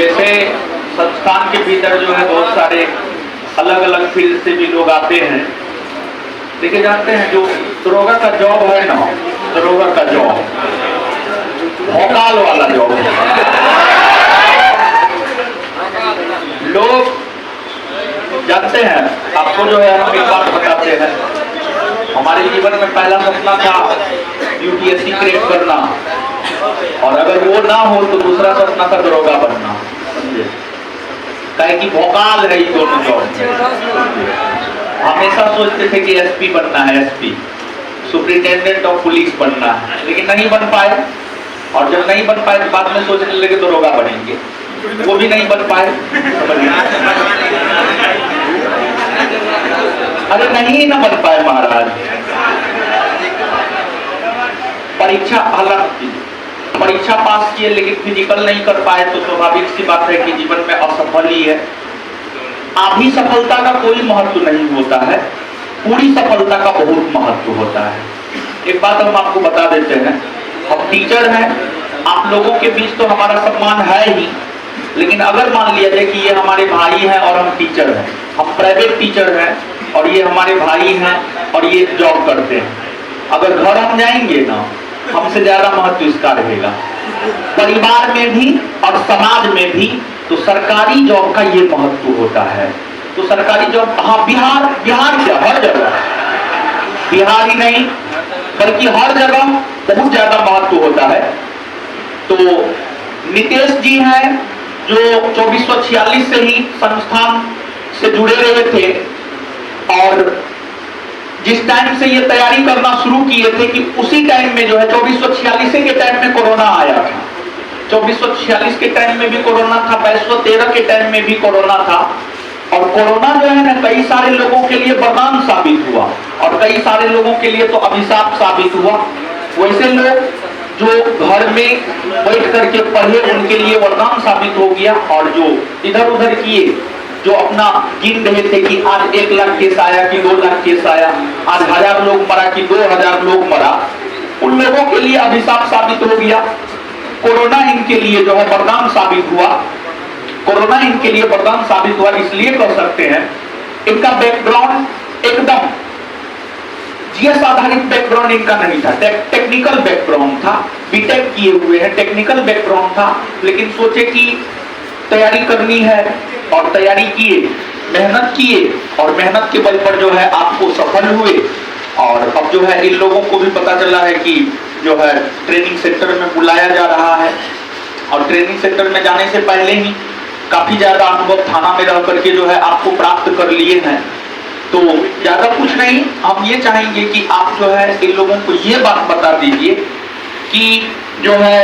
जैसे संस्थान के भीतर जो है बहुत सारे अलग अलग फील्ड से भी लोग आते हैं। देखिए जानते हैं जो दरोगा का जॉब है ना, दरोगा का जॉब भौकाल वाला जॉब है। लोग जानते हैं, आपको जो है हम एक बात बताते हैं, हमारे जीवन में पहला सपना था यूपीएससी क्रैक करना, और अगर वो ना हो तो दूसरा सपना था दरोगा बनना। कहे कि भौकाल है ये दोनों जॉब। हमेशा सोचते थे कि एसपी बनना है, एसपी सुपरिटेंडेंट ऑफ पुलिस बनना है, लेकिन नहीं बन पाए। और जब नहीं बन पाए तो बाद में सोचने लगे दरोगा बनेंगे, वो भी नहीं बन पाए। अरे नहीं ना बन पाए महाराज। परीक्षा अलग, परीक्षा पास किए लेकिन फिजिकल नहीं कर पाए तो स्वाभाविक सी बात है कि जीवन में असफल ही है। आधी सफलता का कोई महत्व नहीं होता है, पूरी सफलता का बहुत महत्व होता है। एक बात हम आपको बता देते हैं, हम टीचर हैं, आप लोगों के बीच तो हमारा सम्मान है ही, लेकिन अगर मान लिया जाए कि ये हमारे भाई हैं और हम टीचर हैं, हम प्राइवेट टीचर हैं और ये हमारे भाई हैं और ये जॉब करते हैं, अगर घर हम जाएंगे ना, हमसे ज्यादा महत्व इसका रहेगा। परिवार में भी और समाज में भी तो सरकारी जॉब का ये महत्व होता है। तो सरकारी जॉब, हाँ बिहार क्या हर जगह, बिहार ही नहीं बल्कि हर जगह बहुत ज्यादा महत्व होता है। तो नितेश जी हैं जो 2446 से ही संस्थान से जुड़े रहे थे, और जिस टाइम से ये तैयारी करना शुरू किए थे कि उसी टाइम में जो है 2446 के टाइम में कोरोना आया था। 2446 के टाइम में भी कोरोना था, 2213 के टाइम में भी कोरोना था। और कोरोना जो है ना कई सारे लोगों के लिए वरदान साबित हुआ और कई सारे लोगों के लिए तो अभिशाप साबित हुआ। वैसे लोग जो घर में बैठ करके पढ़े उनके लिए वरदान साबित हो गया, और जो इधर उधर किए, जो अपना गिन रहे थे कि आज 1 लाख केस आया कि 2 लाख केस आया, आज 1000 लोग मरा कि 2000 लोग मरा, उन लोगों के लिए अभिशाप साबित हो गया। कोरोना इनके लिए जो है वरदान साबित हुआ। कोरोना इनके लिए वरदान साबित हुआ इसलिए कह सकते हैं, इनका बैकग्राउंड एकदम जीएस आधारित बैकग्राउंड इनका नहीं था, टेक्निकल बैकग्राउंड था। बीटेक किए हुए हैं, टेक्निकल बैकग्राउंड था, लेकिन सोचे कि तैयारी करनी है और तैयारी किए, मेहनत किए, और मेहनत के बल पर जो है आपको सफल हुए। और अब जो है इन लोगों को भी पता चला है कि जो है ट्रेनिंग सेंटर में बुलाया जा रहा है, और ट्रेनिंग सेंटर में जाने से पहले ही काफी ज्यादा अनुभव थाना में रह करके जो है आपको प्राप्त कर लिए हैं। तो ज्यादा कुछ नहीं, हम ये चाहेंगे कि आप जो है इन लोगों को ये बात बता दीजिए कि जो है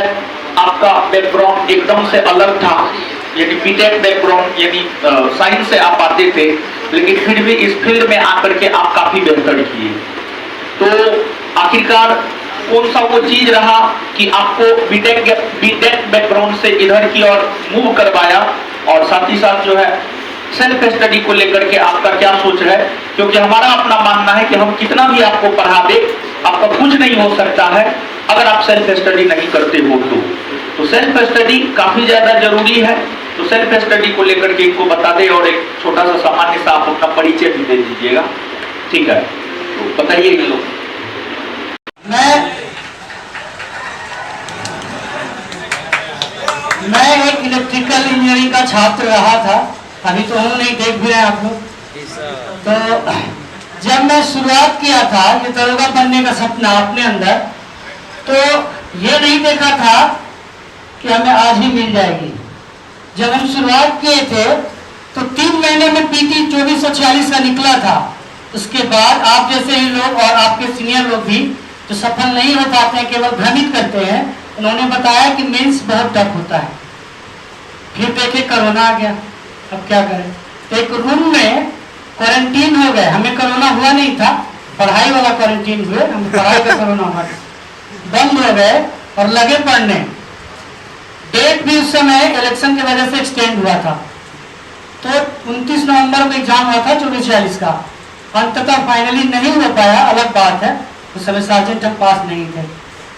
आपका बैकग्राउंड एकदम से अलग था, यानी बीटेक बैकग्राउंड, यानी साइंस से आप आते थे, लेकिन फिर भी इस फील्ड में आकर के आप काफी बेहतर किए। तो आखिरकार कौन सा वो चीज रहा कि आपको बीटेक बैकग्राउंड से इधर की ओर मूव करवाया, और साथ ही साथ जो है सेल्फ स्टडी को लेकर के आपका क्या सोच है? क्योंकि हमारा अपना मानना है कि हम कितना भी आपको पढ़ा दे, आपका कुछ नहीं हो सकता है अगर आप सेल्फ स्टडी नहीं करते हो। तो सेल्फ स्टडी काफी ज्यादा जरूरी है। तो सेल्फ स्टडी को लेकर के इनको बता दे, और एक छोटा सा सामान्य सा आप अपना परिचय भी दे दीजिएगा, ठीक है? तो बताइए इन लोग। मैं एक इलेक्ट्रिकल इंजीनियरिंग का छात्र रहा था, अभी तो हम नहीं, देख भी रहे हैं आप लोग। तो जब मैं शुरुआत किया था ये दरोगा बनने का सपना अपने अंदर, तो ये नहीं देखा था कि हमें आज ही मिल जाएगी। जब हम शुरुआत किए थे तो 3 महीने में पीटी 2446 का निकला था। उसके बाद आप जैसे ही लोग और आपके सीनियर लोग भी जो सफल नहीं हो पाते हैं, केवल भ्रमित करते हैं, उन्होंने बताया कि मेंस बहुत टफ होता है। फिर देखे कोरोना आ गया, अब क्या करें? तो एक रूम में क्वारंटीन हो गए, हमें कोरोना हुआ नहीं था, पढ़ाई वाला क्वारंटीन हुए, हम पढ़ाई का कोरोना हुआ, बंद हो गए और लगे पढ़ने। डेट भी उस समय इलेक्शन की वजह से एक्सटेंड हुआ था, तो 29 नवंबर को एग्जाम हुआ था 2446 का। अंततः फाइनली नहीं हो पाया, अलग बात है। उस समय सार्जेंट हम पास नहीं थे,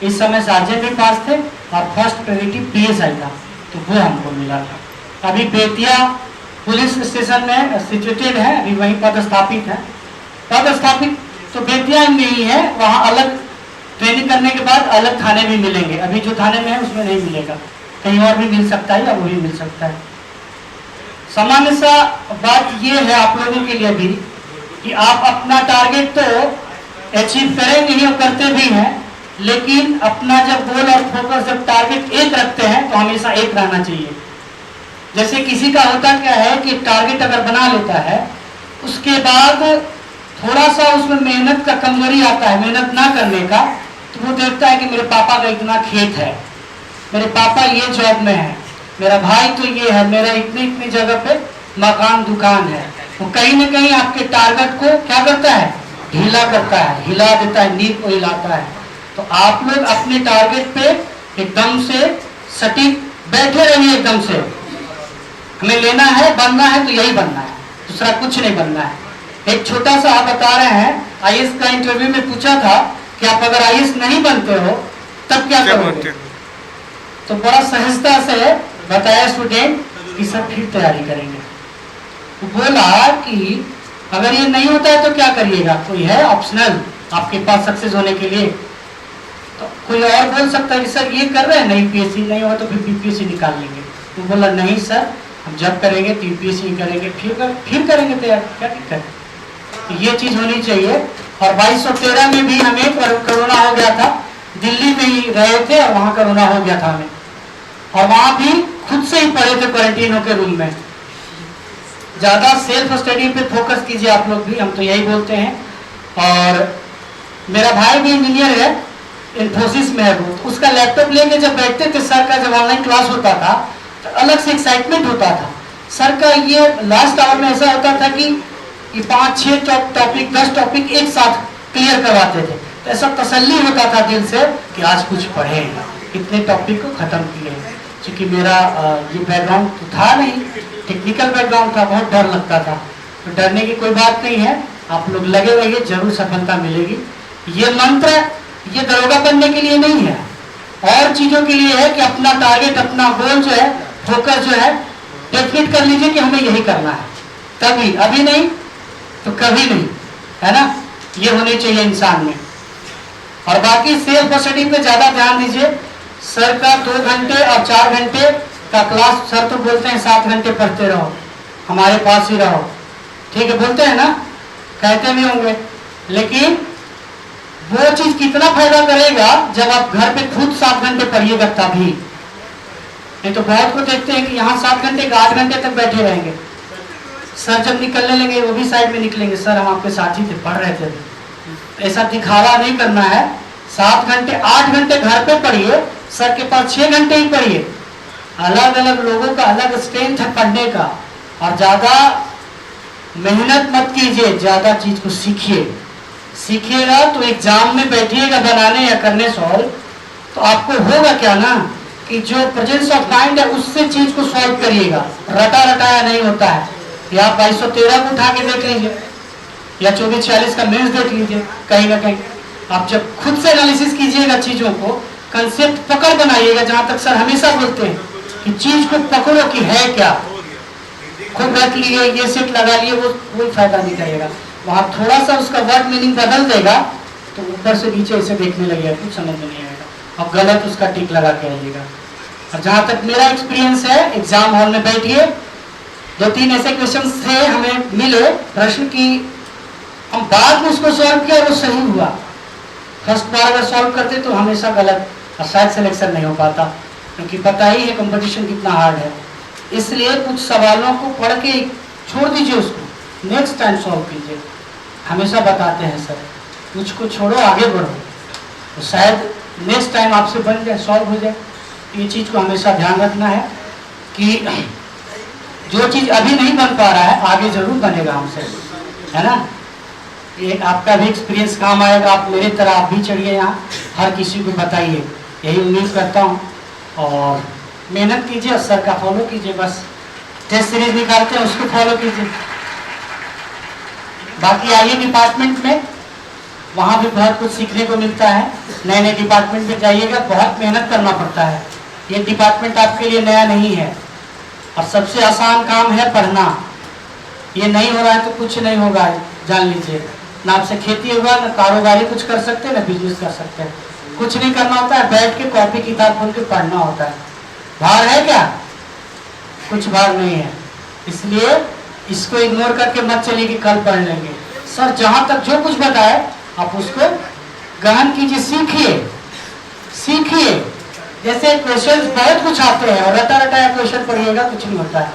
इस समय सार्जेंट भी पास थे और फर्स्ट प्रायोरिटी पीएसआई था, तो वो हमको मिला था। अभी बेतिया पुलिस स्टेशन में सिचुएटेड है, अभी वहीं पदस्थापित है। पदस्थापित तो बेतिया में ही है, वहाँ अलग ट्रेनिंग करने के बाद अलग थाने भी मिलेंगे। अभी जो थाने में है उसमें नहीं मिलेगा, कहीं और भी मिल सकता है या वो भी मिल सकता है। सामान्य सा बात ये है आप लोगों के लिए भी कि आप अपना टारगेट तो अचीव करेंगे ही और करते भी हैं, लेकिन अपना जब गोल और फोकस जब टारगेट एक रखते हैं तो हमेशा एक रहना चाहिए। जैसे किसी का होता क्या है कि टारगेट अगर बना लेता है उसके बाद थोड़ा सा उसमें मेहनत का कमजोरी आता है, मेहनत ना करने का, तो वो देखता है कि मेरे पापा का इतना खेत है, मेरे पापा ये जॉब में है, मेरा भाई तो ये है, मेरा इतनी इतनी जगह पे मकान दुकान है। वो कहीं ना कहीं आपके टारगेट को क्या करता है, ढीला करता है, हिला देता है, नींद को हिलाता है। तो आप लोग अपने टारगेट पे एकदम से सटीक बैठे रहिए, एकदम से हमें लेना है, बनना है तो यही बनना है, दूसरा कुछ नहीं बनना है। एक छोटा सा आप बता रहे हैं, आईएएस का इंटरव्यू में पूछा था कि आप अगर आईएएस नहीं बनते हो तब क्या करोगे, तो बड़ा सहजता से बताया स्टूडेंट कि सर फिर तैयारी करेंगे। तो बोला कि अगर ये नहीं होता है तो क्या करिएगा, कोई है ऑप्शनल आपके पास सक्सेस होने के लिए। तो कोई और बोल सकता है कि सर ये कर रहे हैं, नहीं पीएससी नहीं हुआ तो फिर बीपीएससी निकाल लेंगे। तो बोला नहीं सर, हम जब करेंगे तो यूपीएससी करेंगे, फिर करेंगे तैयार, क्या दिक्कत है। तो ये चीज होनी चाहिए। और 2213 में भी हमें कोरोना हो गया था, दिल्ली में ही रहे थे और वहां कोरोना हो गया था हमें, और वहां भी खुद से ही पढ़े थे क्वारंटीन होकर रूम में। ज्यादा सेल्फ स्टडी पे फोकस कीजिए आप लोग भी, हम तो यही बोलते हैं। और मेरा भाई भी इंजीनियर है, इन्फोसिस में है वो, उसका लैपटॉप लेके जब बैठते थे सर का, जब ऑनलाइन क्लास होता था तो अलग से एक्साइटमेंट होता था। सर का ये लास्ट आवर में ऐसा होता था कि 5-6 टॉपिक 10 टॉपिक एक साथ क्लियर करवाते थे, तो ऐसा तसल्ली होता था दिल से कि आज कुछ पढ़े, इतने टॉपिक को खत्म किए। क्योंकि मेरा ये बैकग्राउंड तो था नहीं, टेक्निकल बैकग्राउंड था, बहुत डर लगता था। तो डरने की कोई बात नहीं है, आप लोग लगे रहिए, जरूर सफलता मिलेगी। ये मंत्र ये दरोगा बनने के लिए नहीं है, और चीजों के लिए है कि अपना टारगेट, अपना गोल जो है, फोकस जो है, डेफिनेट कर लीजिए कि हमें यही करना है, तभी, अभी नहीं तो कभी नहीं, है ना। ये होनी चाहिए इंसान में। और बाकी सेल्फ स्टडी पे ज्यादा ध्यान दीजिए। सर का 2 घंटे और 4 घंटे का क्लास, सर तो बोलते हैं 7 घंटे पढ़ते रहो, हमारे पास ही रहो, ठीक है, बोलते हैं ना, कहते भी होंगे, लेकिन वो चीज कितना फायदा करेगा जब आप घर पे खुद 7 घंटे पढ़िएगा तभी। नहीं तो बहुत को देखते हैं कि यहाँ 7 घंटे 8 घंटे तक बैठे रहेंगे, सर जब निकलने लगे वो भी साइड में निकलेंगे, सर हम आपके साथी थे, पढ़ रहे थे। ऐसा दिखावा नहीं करना है। 7 घंटे 8 घंटे घर पे पढ़िए, सर के पास 6 घंटे ही पढ़िए। अलग अलग लोगों का अलग स्ट्रेंथ है पढ़ने का, और ज्यादा मेहनत मत कीजिए, ज्यादा चीज को सीखिए। सीखिएगा तो एग्जाम में बैठिएगा बनाने या करने सॉल्व, तो आपको होगा क्या ना कि जो प्रेजेंस ऑफ माइंड है उससे चीज को सॉल्व करिएगा, रटा रटाया नहीं होता है। या आप 2213 को उठा के देख लीजिए, या 2446 का मेंस देख लीजिए, कहीं ना कहीं आप जब खुद से एनालिसिस कीजिएगा, चीजों को कंसेप्ट पकड़ बनाइएगा। जहां तक सर हमेशा बोलते हैं कि चीज को पकड़ो कि है क्या, खुद रख लिए, ये सेट लगा लिए, वो कोई फायदा नहीं करेगा। वहां थोड़ा सा उसका वर्ड मीनिंग बदल देगा तो ऊपर से नीचे ऐसे देखने लगेगा, कुछ समझ में नहीं आएगा, और गलत उसका टिक लगा के आइएगा। और जहां तक मेरा एक्सपीरियंस है, एग्जाम हॉल में बैठिए, 2-3 ऐसे क्वेश्चन थे हमें मिले प्रश्न की, हम बाद में उसको सॉल्व किया, वो सही हुआ। फर्स्ट बार अगर सॉल्व करते तो हमेशा गलत, और शायद सिलेक्शन नहीं हो पाता, क्योंकि पता ही है कंपटीशन कितना हार्ड है। इसलिए कुछ सवालों को पढ़ के छोड़ दीजिए, उसको नेक्स्ट टाइम सॉल्व कीजिए। हमेशा बताते हैं सर, कुछ को छोड़ो आगे बढ़ो, तो शायद नेक्स्ट टाइम आपसे बन जाए, सॉल्व हो जाए। ये चीज को हमेशा ध्यान रखना है कि जो चीज अभी नहीं बन पा रहा है आगे जरूर बनेगा हमसे, है ना। ये आपका भी एक्सपीरियंस काम आएगा, आप मेरे तरह आप भी चढ़िए यहाँ, हर किसी को बताइए, यही उम्मीद करता हूँ। और मेहनत कीजिए, सर का फॉलो कीजिए, बस टेस्ट सीरीज निकालते हैं उसको फॉलो कीजिए। बाकी आइए डिपार्टमेंट में, वहाँ भी बहुत कुछ सीखने को मिलता है। नए नए डिपार्टमेंट में जाइएगा, बहुत मेहनत करना पड़ता है, ये डिपार्टमेंट आपके लिए नया नहीं है। और सबसे आसान काम है पढ़ना। ये नहीं हो रहा है तो कुछ नहीं होगा, जान लीजिए। ना आपसे खेती होगा, ना कारोबारी कुछ कर सकते हैं, ना बिजनेस कर सकते हैं। कुछ नहीं करना होता है, बैठ के कॉपी किताब खोल के पढ़ना होता है। भार है क्या? कुछ भार नहीं है। इसलिए इसको इग्नोर करके मत चलिए कि कल पढ़ लेंगे। सर जहां तक जो कुछ बताए आप उसको गहन कीजिए, सीखिए सीखिए। जैसे क्वेश्चंस बहुत कुछ आते हैं और रटा रटाया क्वेश्चन पढ़िएगा कुछ नहीं होता है।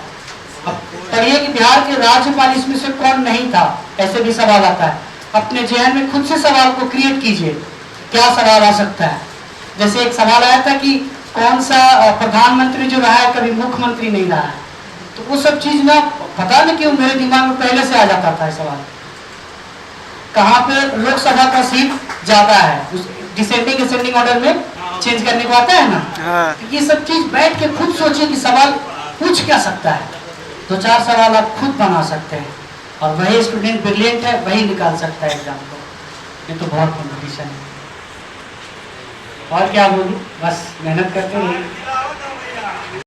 अब पढ़िए कि बिहार के राज्यपाल इसमें से कौन नहीं था, ऐसे भी सवाल आता है। अपने जहन में खुद से सवाल को क्रिएट कीजिए, क्या सवाल आ सकता है। जैसे एक सवाल आया था कि कौन सा प्रधानमंत्री जो रहा है कभी मुख्यमंत्री नहीं रहा है, तो वो सब चीज ना पता नहीं क्यों मेरे दिमाग में पहले से आ जाता था सवाल। कहाँ पे लोकसभा का सीट ज्यादा है, डिसेंडिंग असेंडिंग ऑर्डर में चेंज करने को आता है ना। तो ये सब चीज बैठ के खुद सोचिए कि सवाल पूछ क्या सकता है। 2-4 सवाल आप खुद बना सकते हैं और वही स्टूडेंट ब्रिलियंट है वही निकाल सकता है एग्जाम को। ये तो बहुत कॉम्पिटिशन है। और क्या बोलूं, बस मेहनत करते रहिए।